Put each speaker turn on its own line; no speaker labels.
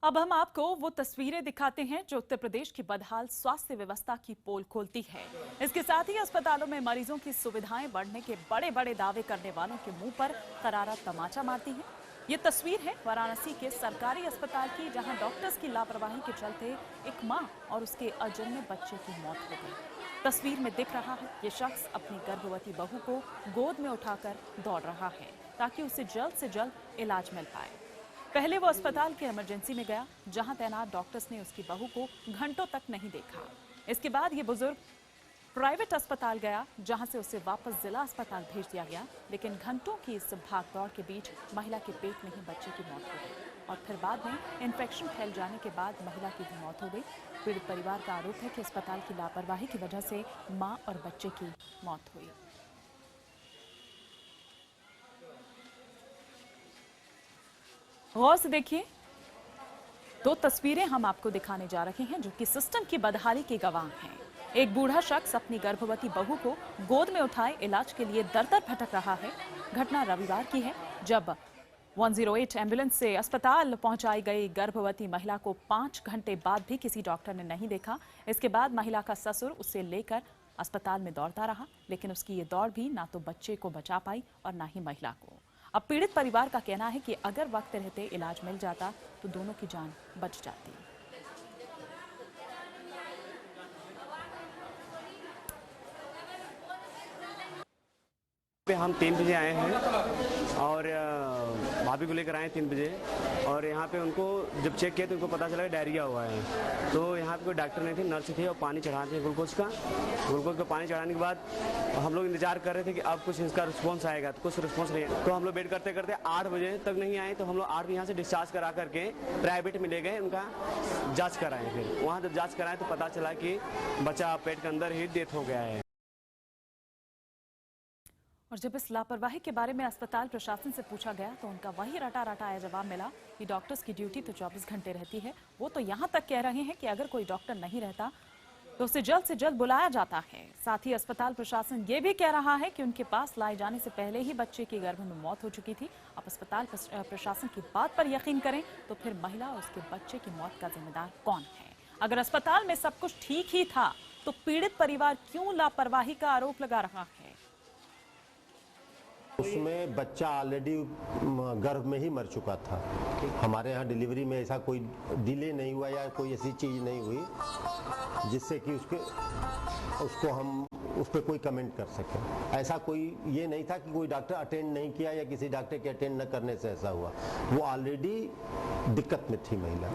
अब हम आपको वो तस्वीरें दिखाते हैं जो उत्तर प्रदेश की बदहाल स्वास्थ्य व्यवस्था की पोल खोलती है। इसके साथ ही अस्पतालों में मरीजों की सुविधाएं बढ़ने के बड़े बड़े दावे करने वालों के मुंह पर करारा तमाचा मारती है। ये तस्वीर है वाराणसी के सरकारी अस्पताल की, जहां डॉक्टर्स की लापरवाही के चलते एक मां और उसके अजन्मे बच्चे की मौत हो गई। तस्वीर में दिख रहा है ये शख्स अपनी गर्भवती बहू को गोद में उठाकर दौड़ रहा है ताकि उसे जल्द से जल्द इलाज मिल पाए। पहले वो अस्पताल के इमरजेंसी में गया, जहां तैनात डॉक्टर्स ने उसकी बहू को घंटों तक नहीं देखा। इसके बाद ये बुजुर्ग प्राइवेट अस्पताल गया, जहां से उसे वापस जिला अस्पताल भेज दिया गया। लेकिन घंटों की इस भागदौड़ के बीच महिला के पेट में ही बच्चे की मौत हो गई और फिर बाद में इन्फेक्शन फैल जाने के बाद महिला की भी मौत हो गई। पीड़ित परिवार का आरोप है कि अस्पताल की लापरवाही की वजह से मां और बच्चे की मौत हुई। गौर से देखिए, दो तस्वीरें हम आपको दिखाने जा रहे हैं जो कि सिस्टम की बदहाली के गवाह हैं। एक बूढ़ा शख्स अपनी गर्भवती बहू को गोद में उठाए इलाज के लिए दर दर भटक रहा है। घटना रविवार की है, जब 108 एम्बुलेंस से अस्पताल पहुंचाई गई गर्भवती महिला को 5 घंटे बाद भी किसी डॉक्टर ने नहीं देखा। इसके बाद महिला का ससुर उसे लेकर अस्पताल में दौड़ता रहा, लेकिन उसकी ये दौड़ भी ना तो बच्चे को बचा पाई और ना ही महिला को। अब पीड़ित परिवार का कहना है कि अगर वक्त रहते इलाज मिल जाता तो दोनों की जान बच जाती।
पे हम 3 बजे आए हैं और भाभी को लेकर आए 3 बजे, और यहाँ पे उनको जब चेक किया तो उनको पता चला डायरिया हुआ है। तो यहाँ पे कोई डॉक्टर नहीं थे, नर्स थे और पानी चढ़ाते थे ग्लूकोज का पानी चढ़ाने के बाद हम लोग इंतजार कर रहे थे कि अब कुछ इसका रिस्पॉन्स आएगा, तो कुछ रिस्पॉन्स नहीं है। तो हम लोग वेट करते करते 8 बजे तक नहीं आए, तो हम लोग 8 बजे यहाँ से डिस्चार्ज करा करके प्राइवेट में ले गए, उनका जाँच कराएँ। फिर वहाँ जब जाँच कराएँ तो पता चला कि बच्चा पेट के अंदर ही डेथ हो गया है।
और जब इस लापरवाही के बारे में अस्पताल प्रशासन से पूछा गया तो उनका वही रटा रटाया जवाब मिला कि डॉक्टर्स की ड्यूटी तो 24 घंटे रहती है। वो तो यहाँ तक कह रहे हैं कि अगर कोई डॉक्टर नहीं रहता तो उसे जल्द से जल्द बुलाया जाता है। साथ ही अस्पताल प्रशासन ये भी कह रहा है कि उनके पास लाए जाने से पहले ही बच्चे की गर्भ में मौत हो चुकी थी। अब अस्पताल प्रशासन की बात पर यकीन करें तो फिर महिला और उसके बच्चे की मौत का जिम्मेदार कौन है? अगर अस्पताल में सब कुछ ठीक ही था तो पीड़ित परिवार क्यों लापरवाही का आरोप लगा रहा है?
उसमें बच्चा ऑलरेडी गर्भ में ही मर चुका था। हमारे यहाँ डिलीवरी में ऐसा कोई डिले नहीं हुआ या कोई ऐसी चीज़ नहीं हुई जिससे कि उसको हम उस पर कोई कमेंट कर सकें। ऐसा कोई ये नहीं था कि कोई डॉक्टर अटेंड नहीं किया या किसी डॉक्टर के अटेंड न करने से ऐसा हुआ। वो ऑलरेडी दिक्कत में थी महिला।